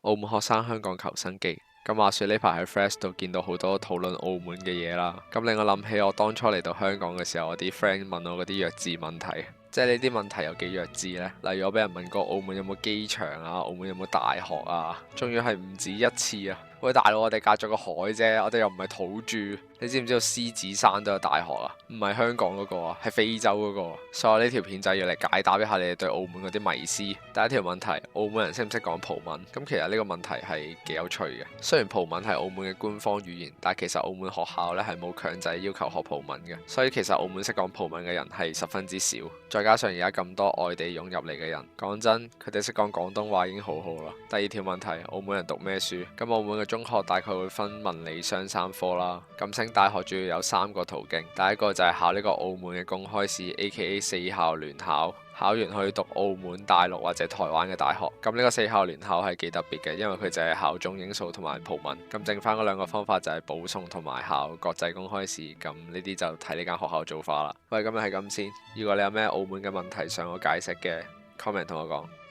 澳門學生香港求生記。咁話說呢排喺 Flash 度見到好多討論澳門嘅嘢啦，咁令我諗起我當初嚟到香港嘅時候，我啲 friend 問我嗰啲弱智問題，即係呢啲問題有幾弱智呢？例如我俾人問過澳門有冇機場啊，澳門有冇大學啊，仲要係唔止一次啊！喂，大佬，我哋隔咗個海啫，我哋又唔係土著，你知唔知道獅子山都有大學啊？唔係香港嗰個啊，係非洲嗰個啊。所以呢條片就要嚟解答一下你哋對澳門嗰啲迷思。第一條問題，澳門人識唔識講葡文？咁其實呢個問題係幾有趣嘅。雖然葡文係澳門嘅官方語言，但其實澳門學校呢係冇強制要求學葡文嘅，所以其實澳門識講葡文嘅人係十分之少。再加上而家咁多外地湧入嚟嘅人，講真，佢哋識講廣東話已經好好啦。第二條問題，澳門人讀咩書？咁澳門嘅中學大概會分文理商三科啦。咁升大學主要有三個途徑，第一個就係考呢個澳門嘅公開試 ，AKA 四校聯考。考完可以讀澳門、大陸或者台灣嘅大學。咁呢個四校聯考係幾特別嘅，因為佢就係考中英數同埋葡文。咁剩翻嗰兩個方法就係保送同埋考國際公開試。咁呢啲就睇呢間學校做法啦。喂，今日係咁先。如果你有咩澳門嘅問題想我解釋嘅，comment 同我講。